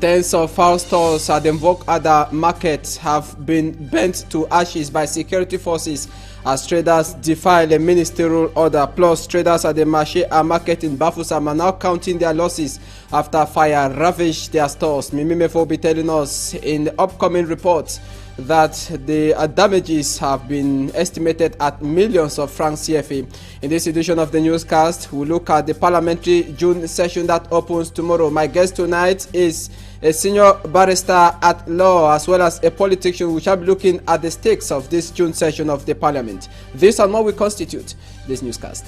Tens of fowl stores at the Mvokada market have been burnt to ashes by security forces as traders defy a ministerial order. Plus, traders at the Marché market in Bafoussam are now counting their losses after fire ravaged their stores. Mimimefo will be telling us in the upcoming report that the damages have been estimated at millions of francs CFA. In this edition of the newscast, we'll look at the parliamentary June session that opens tomorrow. My guest tonight is a senior barrister at law as well as a politician. We shall be looking at the stakes of this June session of the parliament. This and more will constitute this newscast.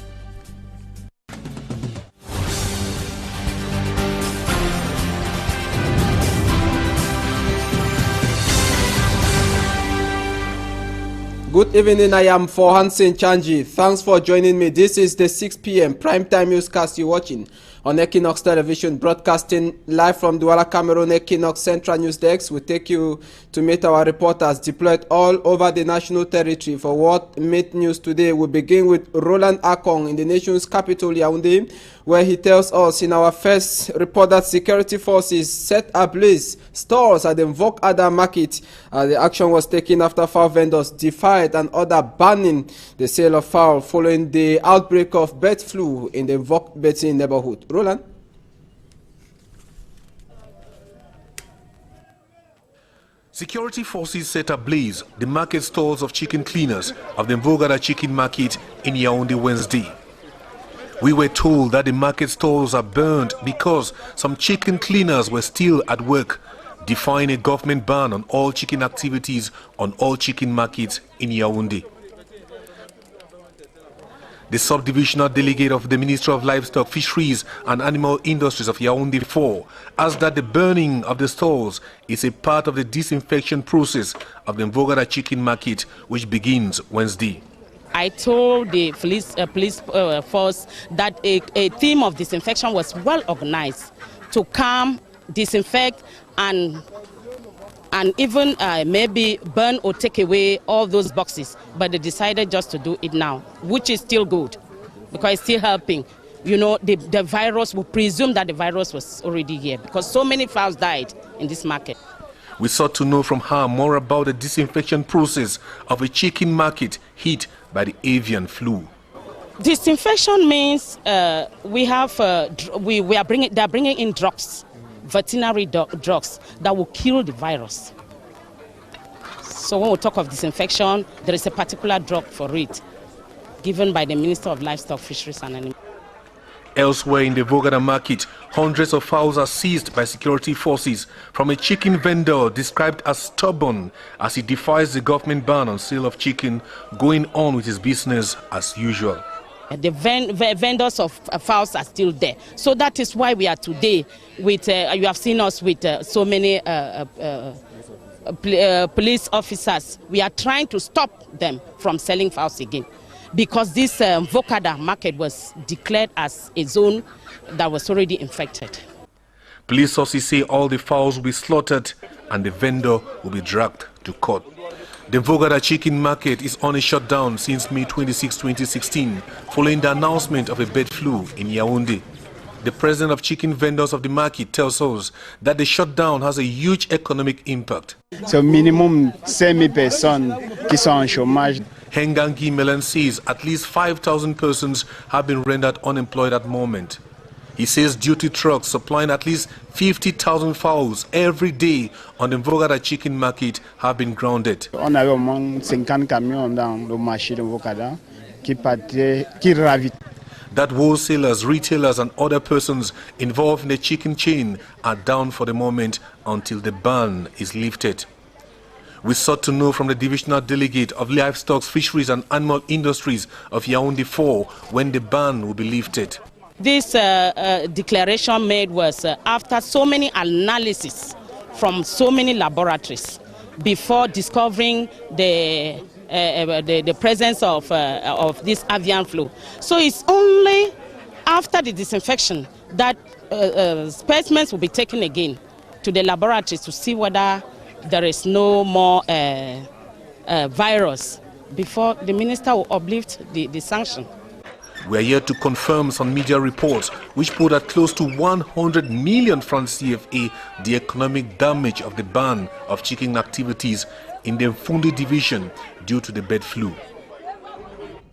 Good evening, I am Hansen Chanji. Thanks for joining me. This is the 6 p.m. primetime newscast you're watching on Equinox Television, broadcasting live from Douala, Cameroon. Equinox Central News Desk will take you to meet our reporters deployed all over the national territory. For what made news today, we begin with Roland Akong in the nation's capital, Yaoundé, where he tells us in our first report that security forces set ablaze stores at the Mvokada market. The action was taken after fowl vendors defied an order banning the sale of fowl following the outbreak of bird flu in the Mvok neighborhood. Roland? Security forces set ablaze the market stalls of chicken cleaners of the Mvogada chicken market in Yaoundé Wednesday. We were told that the market stalls are burned because some chicken cleaners were still at work, defying a government ban on all chicken activities on all chicken markets in Yaoundé. The subdivisional delegate of the Ministry of Livestock, Fisheries and Animal Industries of Yaoundé 4 asked that the burning of the stalls is a part of the disinfection process of the Mvogada chicken market, which begins Wednesday. I told the police force that a team of disinfection was well organized to come, disinfect, and even maybe burn or take away all those boxes. But they decided just to do it now, which is still good because it's still helping. You know, the virus, we presume that the virus was already here because so many fowls died in this market. We sought to know from her more about the disinfection process of a chicken market hit by the avian flu. Disinfection means they're bringing in drugs, veterinary drugs that will kill the virus. So when we talk of disinfection, there is a particular drug for it, given by the Minister of Livestock, Fisheries and Animal. Elsewhere in the Mvogada market, hundreds of fowls are seized by security forces from a chicken vendor described as stubborn as he defies the government ban on sale of chicken, going on with his business as usual. The vendors of fowls are still there. So that is why we are today with, you have seen us with so many police officers. We are trying to stop them from selling fowls again, because this Mvokada market was declared as a zone that was already infected. Police sources say all the fowls will be slaughtered and the vendor will be dragged to court. The Mvogada chicken market is on a shutdown since May 26, 2016, following the announcement of a bird flu in Yaoundé. The president of chicken vendors of the market tells us that the shutdown has a huge economic impact. So minimum 5,000 personnes qui sont en chômage. Hengangi Melan says at least 5,000 persons have been rendered unemployed at the moment. He says duty trucks supplying at least 50,000 fowls every day on the Mvogada chicken market have been grounded. On a au moins 50 camions dans le marché de Mvokada qui ravit. That wholesalers, retailers and other persons involved in the chicken chain are down for the moment until the ban is lifted. We sought to know from the divisional delegate of Livestock, Fisheries and Animal Industries of Yaoundé 4 when the ban will be lifted. This declaration made was after so many analyses from so many laboratories before discovering the presence of this avian flu. So it's only after the disinfection that specimens will be taken again to the laboratories to see whether there is no more virus before the minister will uplift the sanction. We are yet to confirm some media reports which put at close to 100 million francs CFA the economic damage of the ban of chicken activities in the Mfundi division due to the bird flu.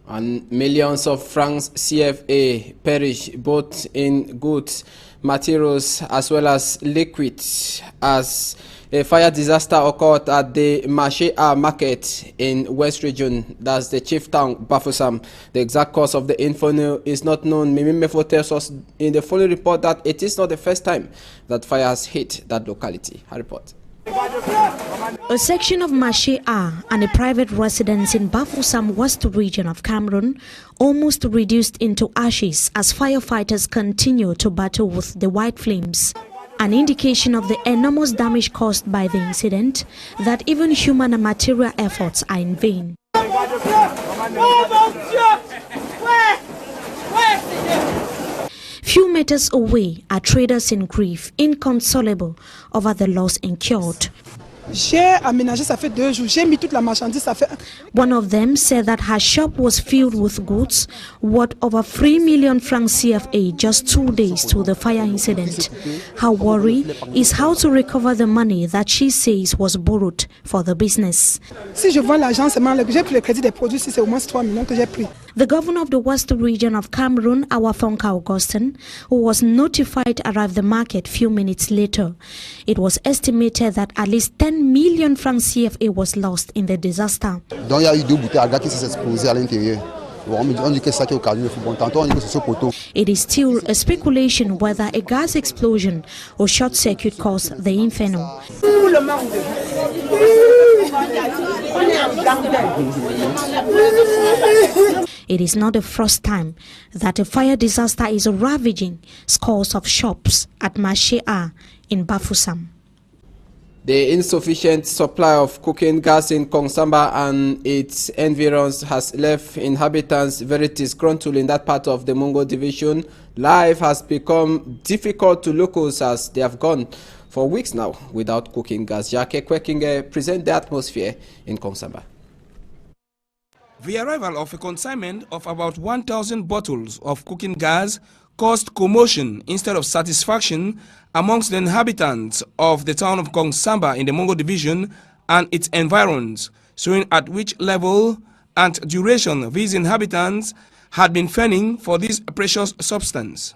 And millions of francs CFA perish both in goods, materials as well as liquids as a fire disaster occurred at the Marché market in West Region. That's the chief town, Bafoussam. The exact cause of the inferno is not known. Mimi Mefo tells us in the following report that it is not the first time that fire has hit that locality. A report. A section of Marché and a private residence in Bafoussam, West Region of Cameroon, almost reduced into ashes as firefighters continue to battle with the white flames. An indication of the enormous damage caused by the incident, that even human and material efforts are in vain. Few meters away are traders in grief, inconsolable over the loss incurred. One of them said that her shop was filled with goods worth over 3 million francs CFA just 2 days to the fire incident. Her worry is how to recover the money that she says was borrowed for the business. The governor of the West Region of Cameroon, Awafonka Augustin, who was notified, arrived the market few minutes later. It was estimated that at least 10 million francs CFA was lost in the disaster. It is still a speculation whether a gas explosion or short circuit caused the inferno. It is not the first time that a fire disaster is ravaging scores of shops at Marché in Bafoussam. The insufficient supply of cooking gas in Kongsamba and its environs has left inhabitants very disgruntled in that part of the Mungo division. Life has become difficult to locals as they have gone for weeks now without cooking gas. Jacques Kwekinge present the atmosphere in Kongsamba. The arrival of a consignment of about 1,000 bottles of cooking gas caused commotion instead of satisfaction amongst the inhabitants of the town of Kongsamba in the Mungo division and its environs, showing at which level and duration these inhabitants had been fending for this precious substance.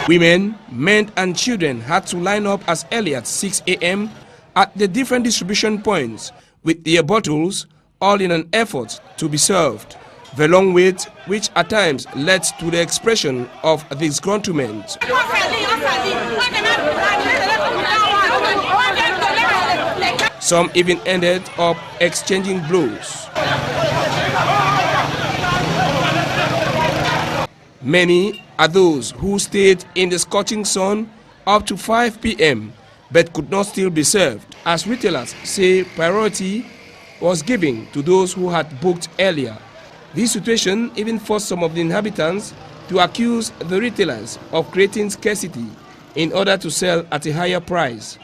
Women, men and children had to line up as early as 6 a.m. at the different distribution points with their bottles, all in an effort to be served. The long wait, which at times led to the expression of disgruntlement. Some even ended up exchanging blows. Many are those who stayed in the scorching sun up to 5 p.m. but could not still be served, as retailers say priority was given to those who had booked earlier. This situation even forced some of the inhabitants to accuse the retailers of creating scarcity in order to sell at a higher price.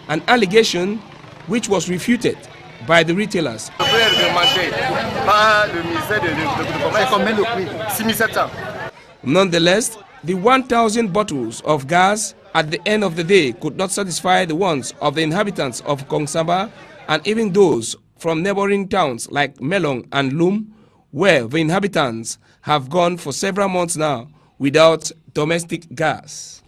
An allegation which was refuted by the retailers. Nonetheless, the 1,000 bottles of gas at the end of the day could not satisfy the wants of the inhabitants of Kongsamba and even those from neighboring towns like Melong and Lum, where the inhabitants have gone for several months now without domestic gas.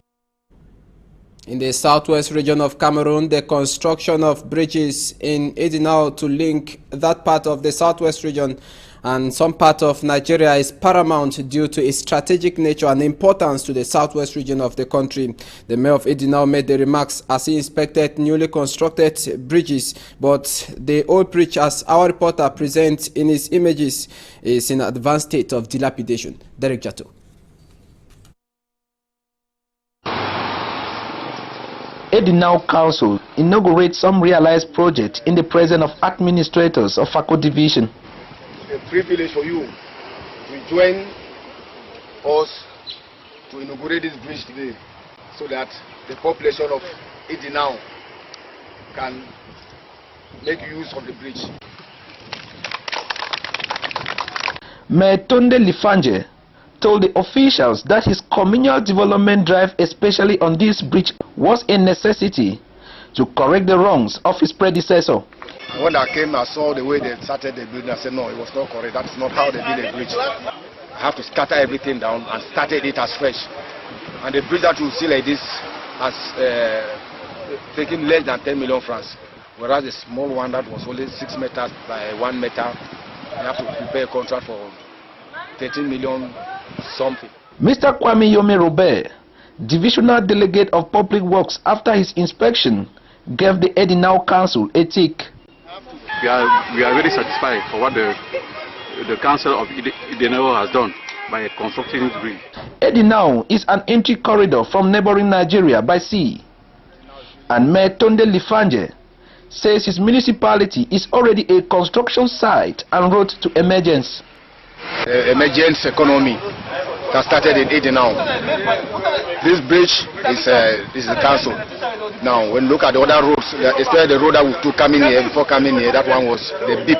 In the southwest region of Cameroon, the construction of bridges in Edinau to link that part of the southwest region and some part of Nigeria is paramount due to its strategic nature and importance to the southwest region of the country. The mayor of Edinau made the remarks as he inspected newly constructed bridges, but the old bridge, as our reporter presents in his images, is in an advanced state of dilapidation. Derek Jato. Edinau Council inaugurates some realized project in the presence of administrators of Fako Division. A privilege for you to join us to inaugurate this bridge today so that the population of Idi now can make use of the bridge. Mayor Lifanje told the officials that his communal development drive, especially on this bridge, was a necessity to correct the wrongs of his predecessor. When I came, I saw the way they started the building. I said, no, it was not correct. That's not how they build a bridge. I have to scatter everything down and started it as fresh. And the bridge that you see like this has taken less than 10 million francs, whereas the small one that was only 6 meters by 1 meter, you have to prepare a contract for 13 million something. Mr. Kwame Yome Robert, Divisional Delegate of Public Works, after his inspection, gave the Edinau Council a tick. We are very satisfied for what the Council of Edinau has done by constructing this bridge. Edinau is an entry corridor from neighboring Nigeria by sea. And Mayor Tunde Lifanje says his municipality is already a construction site and road to emergence. Emergence economy that started in Edinau. This bridge is the council. Now, when you look at the other roads, especially the road that we took coming here, before coming here, that one was the BIP,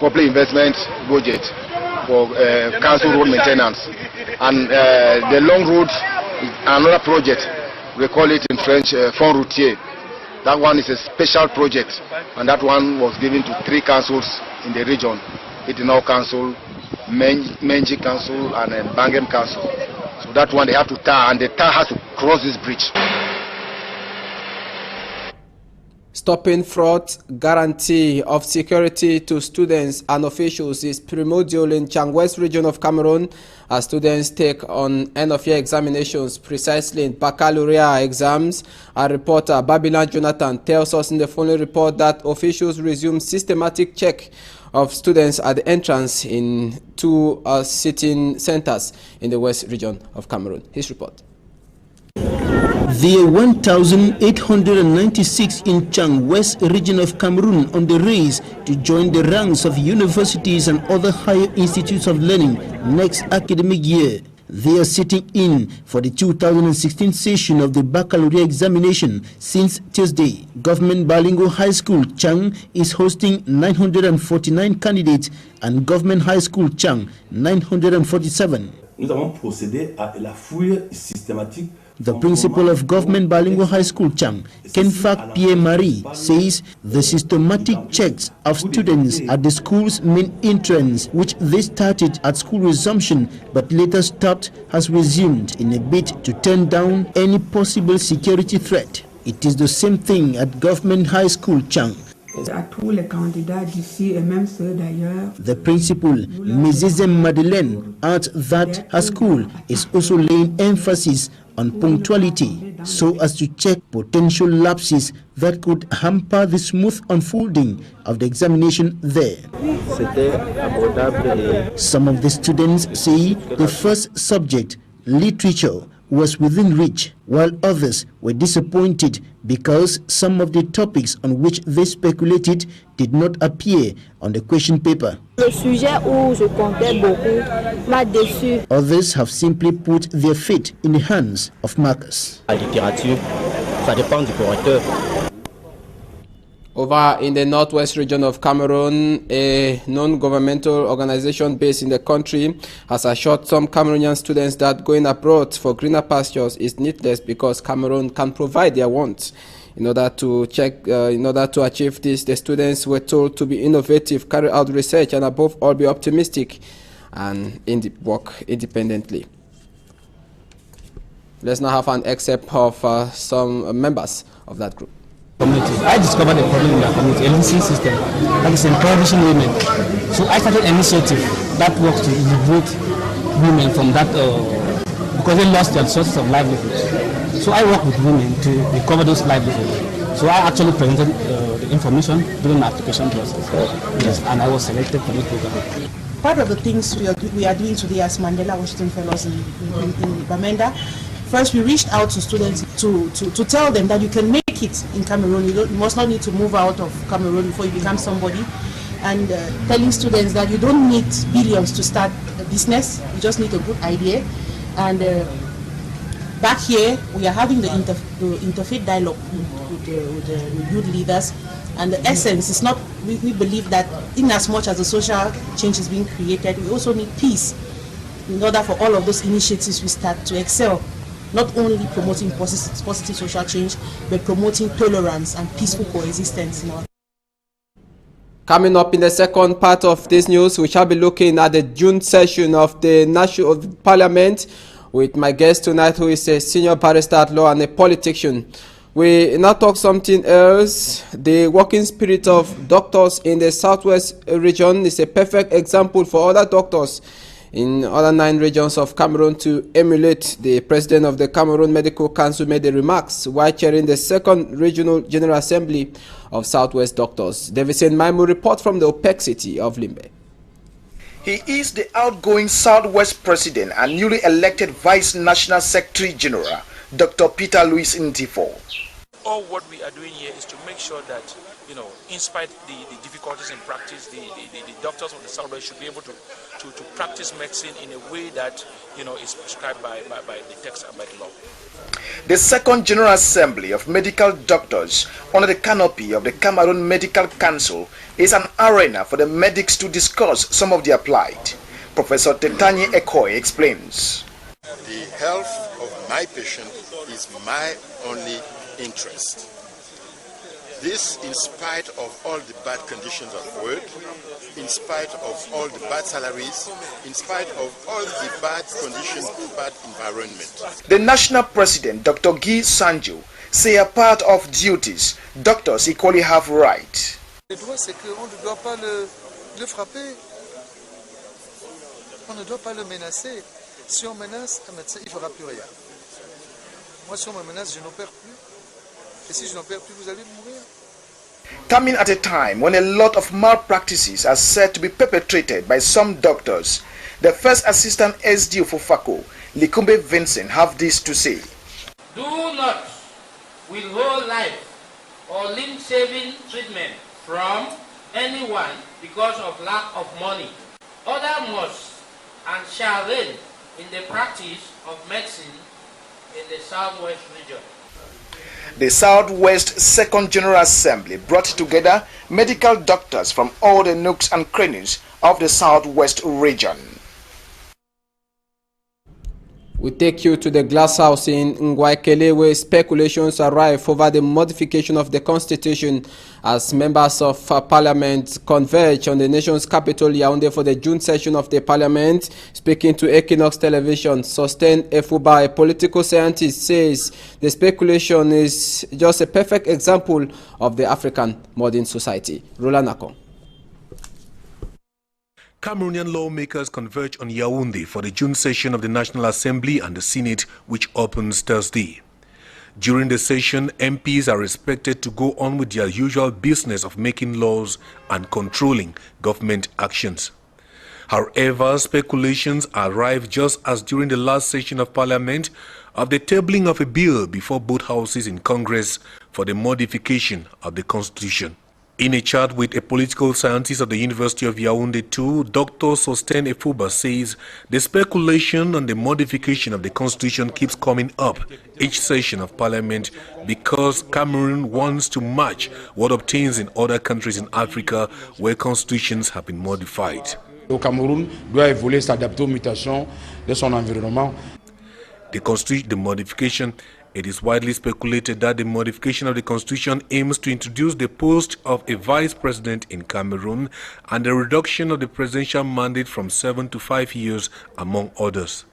public investment budget for council road maintenance. And the long road is another project. We call it in French Fond Routier. That one is a special project, and that one was given to 3 councils in the region: Edinau Council, Menji Council, and Bangem Council. So that one they have to tar, and the tar has to cross this bridge. Stopping fraud, guarantee of security to students and officials is primordial in Changwest region of Cameroon as students take on end-of-year examinations, precisely in baccalaureate exams. Our reporter Babylon Jonathan tells us in the following report that officials resume systematic check of students at the entrance in 2 sitting centers in the West region of Cameroon. His report. There are 1,896 in Chang West region of Cameroon on the race to join the ranks of universities and other higher institutes of learning next academic year. They are sitting in for the 2016 session of the baccalaureate examination since Tuesday. Government Bilingual High School Chang is hosting 949 candidates and Government High School Chang 947. Nous avons procédé à la fouille systématique. The principal of Government Bilingual High School Chang, Kenfak Pierre-Marie, says the systematic checks of students at the school's main entrance, which they started at school resumption but later stopped, has resumed in a bid to turn down any possible security threat. It is the same thing at Government High School Chang. The principal, Mrs. Madeleine, adds that her school is also laying emphasis on punctuality so as to check potential lapses that could hamper the smooth unfolding of the examination there. Some of the students say the first subject, literature, was within reach, while others were disappointed because some of the topics on which they speculated did not appear on the question paper. Others have simply put their fate in the hands of markers. Over in the northwest region of Cameroon, a non-governmental organization based in the country has assured some Cameroonian students that going abroad for greener pastures is needless because Cameroon can provide their wants. In order to achieve this, the students were told to be innovative, carry out research, and above all be optimistic and work independently. Let's now have an excerpt of some members of that group. I discovered a problem in our community, a leasing system that is encouraging women. So I started an initiative that works to liberate women from that because they lost their sources of livelihood. So I work with women to recover those livelihoods. So I actually presented the information during the application process. Yes, and I was selected for this program. Part of the things we are doing today as Mandela Washington Fellows in Bamenda. First, we reached out to students to tell them that you can make it in Cameroon. You must not need to move out of Cameroon before you become somebody. And telling students that you don't need billions to start a business. You just need a good idea. And Back here, we are having the interfaith dialogue with the youth leaders, and the essence is not, we believe that in as much as the social change is being created, we also need peace in order for all of those initiatives we start to excel, not only promoting positive social change, but promoting tolerance and peaceful coexistence in our. Coming up in the second part of this news, we shall be looking at the June session of the National Parliament with my guest tonight, who is a senior barrister at law and a politician. We now talk something else. The working spirit of doctors in the Southwest region is a perfect example for other doctors in other 9 regions of Cameroon to emulate. The president of the Cameroon Medical Council made the remarks while chairing the 2nd Regional General Assembly of Southwest Doctors. Davidson Maimu report from the OPEC city of Limbe. He is the outgoing Southwest President and newly elected Vice National Secretary General, Dr. Peter Louis Ntifo. All what we are doing here is to make sure that, in spite of the difficulties in practice, the doctors of the Southwest should be able to practice medicine in a way that, is prescribed by the text and by the law. The 2nd General Assembly of Medical Doctors, under the canopy of the Cameroon Medical Council, is an arena for the medics to discuss some of their plight. Professor Tetanye Ekoy explains. The health of my patient is my only interest. This in spite of all the bad conditions of work, in spite of all the bad salaries, in spite of all the bad conditions, bad environment. The national president, Dr. Guy Sanjo, say a part of duties, doctors equally have rights. Le droit, c'est qu'on ne doit pas le frapper. On ne doit pas le menacer. Si on menace un médecin, il ne fera plus rien. Moi, si on me menace, je n'opère plus. Et si je n'opère plus, vous allez mourir. Coming at a time when a lot of malpractices are said to be perpetrated by some doctors, the first assistant SDO for FACO, Likumbe Vincent, have this to say. Do not withhold life or limb-saving treatment from anyone because of lack of money. Order must and shall reign in the practice of medicine in the Southwest region. The Southwest 2nd General Assembly brought together medical doctors from all the nooks and crannies of the Southwest region. We take you to the glass house in Ngwaikele, where speculations are rife over the modification of the constitution as members of parliament converge on the nation's capital, Yaoundé, for the June session of the parliament. Speaking to Equinox Television, Sustain Efuba, a political scientist, says the speculation is just a perfect example of the African modern society. Roland Nakon. Cameroonian lawmakers converge on Yaoundé for the June session of the National Assembly and the Senate, which opens Thursday. During the session, MPs are expected to go on with their usual business of making laws and controlling government actions. However, speculations are rife, just as during the last session of Parliament, of the tabling of a bill before both houses in Congress for the modification of the Constitution. In a chat with a political scientist at the University of Yaoundé too, Dr. Sustain Efuba says the speculation on the modification of the Constitution keeps coming up each session of Parliament because Cameroon wants to match what obtains in other countries in Africa where constitutions have been modified. Le Cameroun doit évoluer, s'adapter aux mutations de son environnement. The modification. It is widely speculated that the modification of the Constitution aims to introduce the post of a vice president in Cameroon and the reduction of the presidential mandate from 7 to 5 years, among others.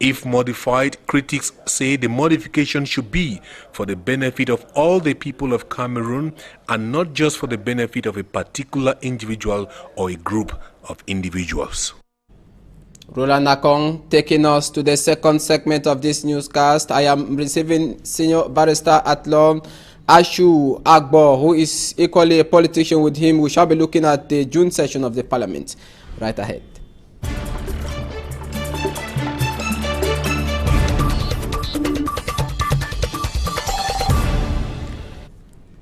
If modified, critics say the modification should be for the benefit of all the people of Cameroon and not just for the benefit of a particular individual or a group of individuals. Roland Nakong taking us to the second segment of this newscast. I am receiving senior barrister at law Ashu Agbo, who is equally a politician. With him, we shall be looking at the June session of the Parliament. Right ahead.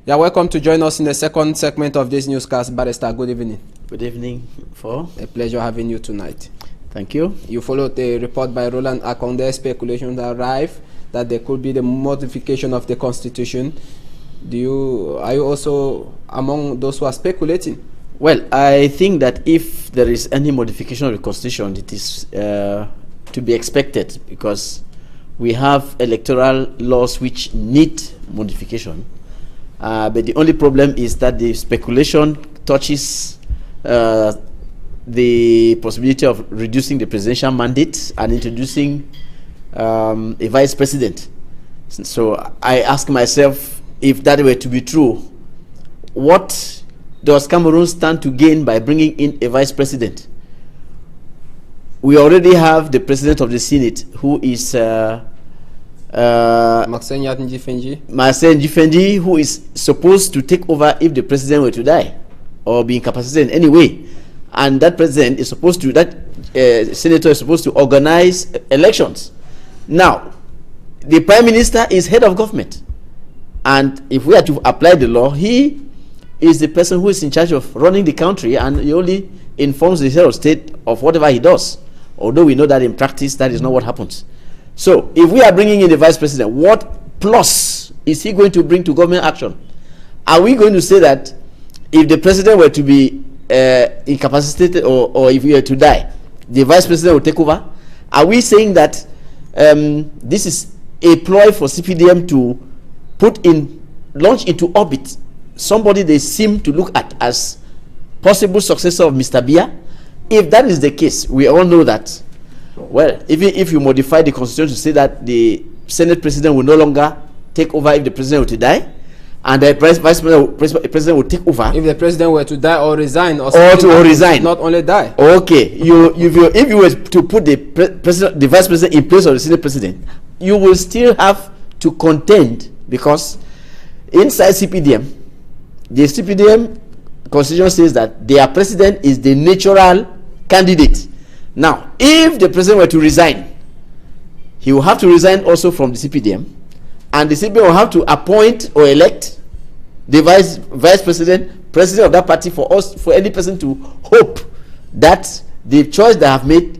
Yeah, welcome to join us in the second segment of this newscast, Barrister. Good evening. Good evening, for. A pleasure having you tonight. Thank you. You followed the report by Roland Akonde. Speculation arrived that there could be the modification of the constitution. Are you also among those who are speculating? Well, I think that if there is any modification of the constitution, it is to be expected, because we have electoral laws which need modification. But the only problem is that the speculation touches the possibility of reducing the presidential mandate and introducing a vice president. So I ask myself, if that were to be true, what does Cameroon stand to gain by bringing in a vice president? We already have the president of the Senate, who is Marcel Ndjifendi, who is supposed to take over if the president were to die or be incapacitated in any way. And that president is supposed to, senator is supposed to organize elections. Now, the prime minister is head of government. And if we are to apply the law, he is the person who is in charge of running the country, and he only informs the head of state of whatever he does. Although we know that in practice, that is not what happens. So, if we are bringing in the vice president, what plus is he going to bring to government action? Are we going to say that if the president were to be incapacitated or if he were to die, the vice president will take over? Are we saying that this is a ploy for CPDM to launch into orbit somebody they seem to look at as possible successor of Mr. Biya? If that is the case, we all know that, well, even if you modify the constitution to say that the Senate president will no longer take over if the president were to die, and the vice president will take over if the president were to die or resign, or resign, not only die. Okay, if you were to put the vice president in place of the Senate president, you will still have to contend, because inside CPDM, the CPDM constitution says that their president is the natural candidate. Now, if the president were to resign, he will have to resign also from the CPDM, and the CPDM will have to appoint or elect the vice president of that party for any person to hope that the choice they have made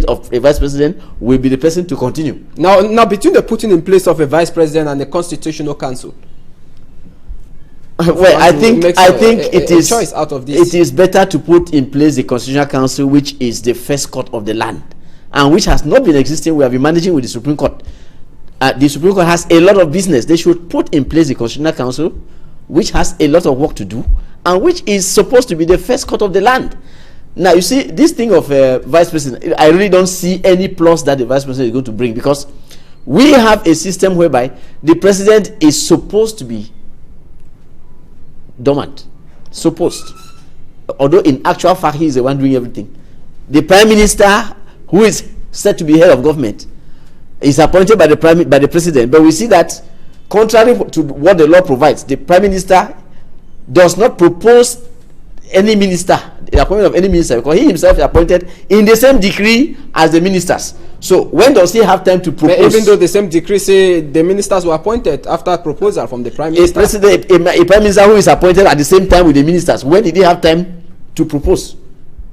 of a vice president will be the person to continue. Now between the putting in place of a vice president and the Constitutional Council, well, I think it is choice out of this. It is better to put in place the Constitutional Council, which is the first court of the land, and which has not been existing. We have been managing with the Supreme Court. The Supreme Court has a lot of business. They should put in place the Constitutional Council, which has a lot of work to do, and which is supposed to be the first court of the land. Now, you see, this thing of vice president, I really don't see any plus that the vice president is going to bring, because we have a system whereby the president is supposed to be dormant, supposed, although in actual fact he is the one doing everything. The prime minister, who is said to be head of government, is appointed by the president, but we see that contrary to what the law provides, the prime minister does not propose any minister, the appointment of any minister, because he himself is appointed in the same decree as the ministers. So when does he have time to propose? But even though the same decree say the ministers were appointed after proposal from the prime minister, a prime minister who is appointed at the same time with the ministers, when did he have time to propose?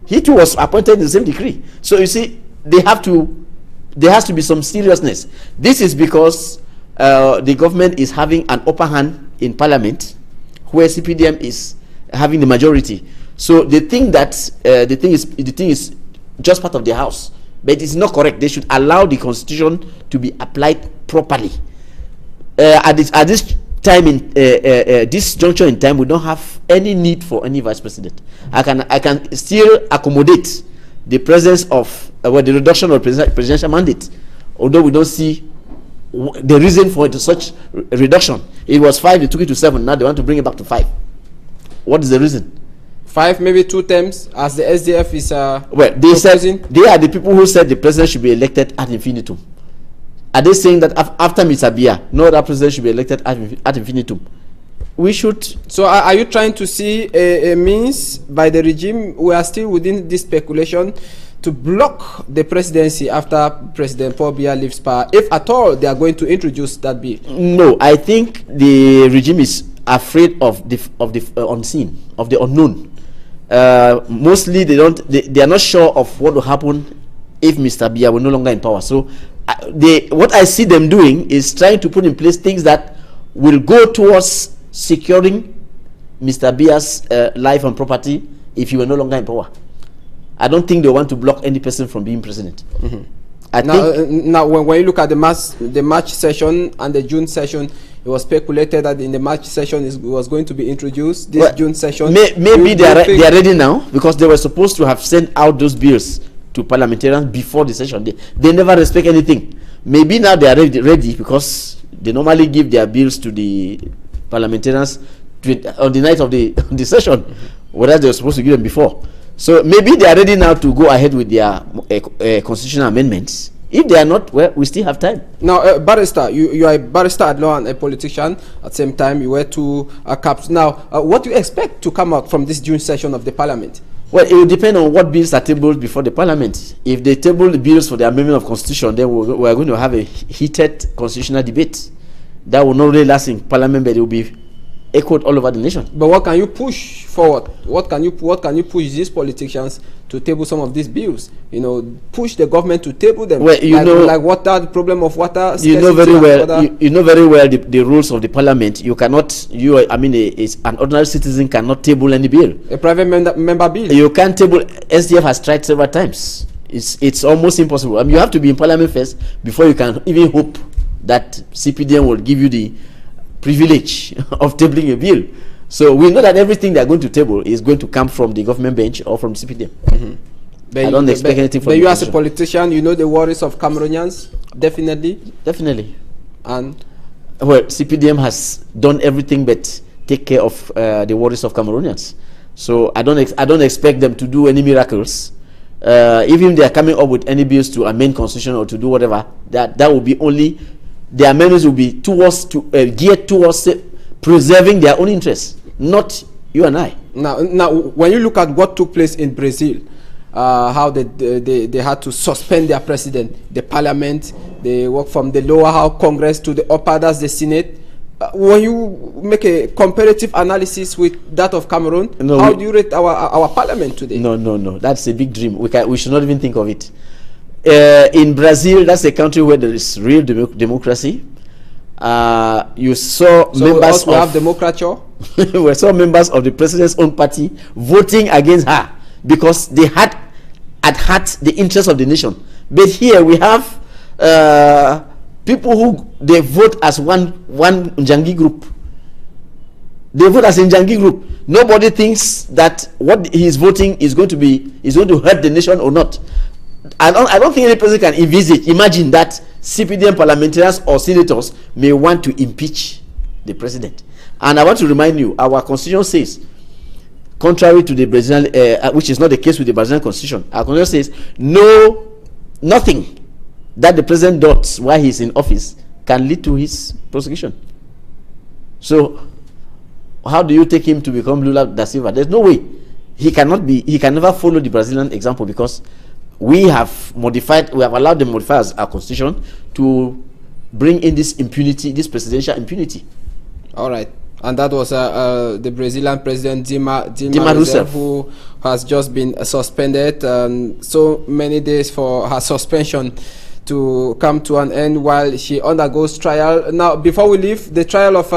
He too was appointed in the same decree. So you see, there has to be some seriousness. This is because the government is having an upper hand in parliament, where CPDM is having the majority. So they think that the thing is just part of the house, but it's not correct. They should allow the constitution to be applied properly. At this time in this juncture in time, we don't have any need for any vice president. I can still accommodate the presence of the reduction of presidential mandate, although we don't see the reason for such reduction. It was 5, they took it to 7. Now they want to bring it back to 5. What is the reason? 5, maybe 2 terms, as the SDF is well, they said they are the people who said the president should be elected ad infinitum. Are they saying that after Mr. Biya, no other president should be elected ad infinitum? We should. So are you trying to see a means by the regime? We are still within this speculation to block the presidency after President Paul Biya leaves power, if at all they are going to introduce that bill? No, I think the regime is afraid of the unseen, of the unknown. Mostly they are not sure of what will happen if Mr. Biya will no longer in power. So what I see them doing is trying to put in place things that will go towards securing Mr. Biya's life and property if he were no longer in power. I don't think they want to block any person from being president. Now, when you look at the March session and the June session, it was speculated that in the March session was going to be introduced. This June session, maybe they are ready now, because they were supposed to have sent out those bills to parliamentarians before the session. They never respect anything. Maybe now they are ready because they normally give their bills to the parliamentarians on the night of the session, whereas they were supposed to give them before. So maybe they are ready now to go ahead with their constitutional amendments. If they are not, well, we still have time. Now, barrister, you are a barrister at law and a politician at the same time. You wear two caps. Now, what do you expect to come out from this June session of the parliament? Well, it will depend on what bills are tabled before the parliament. If they table the bills for the amendment of constitution, then we are going to have a heated constitutional debate. That will not really last in parliament, but it will be echoed all over the nation. But what can you push forward? What can you push these politicians to table some of these bills? You know, push the government to table them. Well, you know, like water, the problem of water. You know very well. You know very well the rules of the parliament. You cannot. I mean, an ordinary citizen cannot table any bill. A private member bill. You can't table. SDF has tried several times. It's almost impossible. I mean, you have to be in parliament first before you can even hope that CPDM will give you the privilege of tabling a bill. So we know that everything they are going to table is going to come from the government bench or from CPDM. I don't expect anything from you as a politician, you know the worries of Cameroonians, definitely. And well, CPDM has done everything but take care of the worries of Cameroonians. So I don't expect them to do any miracles. Even if they are coming up with any bills to amend constitution or to do whatever, that will be only. Their amendments will be geared towards preserving their own interests, not you and I. Now, when you look at what took place in Brazil, how they had to suspend their president, the parliament, they work from the lower house Congress to the upper, that's the Senate. When you make a comparative analysis with that of Cameroon, how do you rate our parliament today? No, that's a big dream. We should not even think of it. In Brazil, that's a country where there is real democracy. You saw members we have democracy. We saw members of the president's own party voting against her because they had at heart the interests of the nation. But here we have people who they vote as one Njangi group. They vote as a Njangi group. Nobody thinks that what he is voting is going to hurt the nation or not. I don't think any person can imagine that CPDM parliamentarians or senators may want to impeach the president. And I want to remind you, our constitution says, contrary to the Brazilian, which is not the case with the Brazilian constitution, our constitution says nothing that the president does while he is in office can lead to his prosecution. So how do you take him to become Lula da Silva? There's no way. He can never follow the Brazilian example, because we have allowed them to modify our constitution to bring in this impunity, this presidential impunity. All right. And that was the Brazilian president Dilma Rousseff, who has just been suspended. So many days for her suspension to come to an end while she undergoes trial. Now, before we leave, the trial of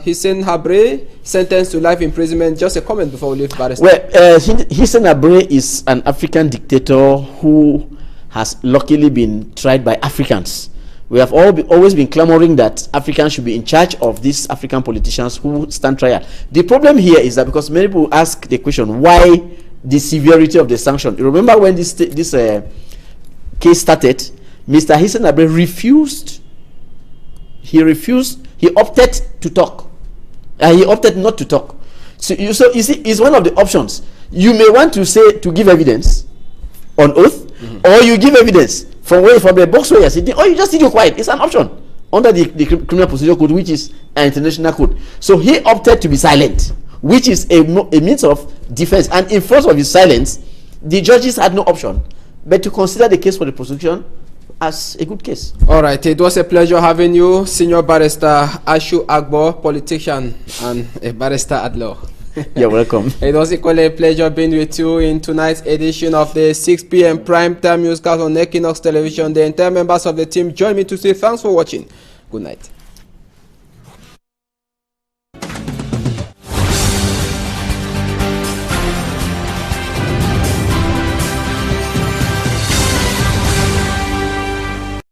Hissène Habré, sentenced to life imprisonment. Just a comment before we leave, Barrister. Well, Hissène Habré is an African dictator who has luckily been tried by Africans. We have always been clamoring that Africans should be in charge of these African politicians who stand trial. The problem here is that because many people ask the question, why the severity of the sanction? You remember when this case started, Mr. Hissène Habré refused. He opted to talk. He opted not to talk. So you see, it's one of the options. You may want to give evidence on oath, or you give evidence from the box where you're sitting, or you just sit quiet. It's an option under the Criminal Procedure Code, which is an international code. So he opted to be silent, which is a means of defense. And in front of his silence, the judges had no option but to consider the case for the prosecution as a good case. All right, it was a pleasure having you, Senior Barrister Ashu Agbo, politician and a barrister at law. You're welcome. It was equally a pleasure being with you in tonight's edition of the 6 p.m. primetime newscast on Equinox Television. The entire members of the team join me to say thanks for watching. Good night.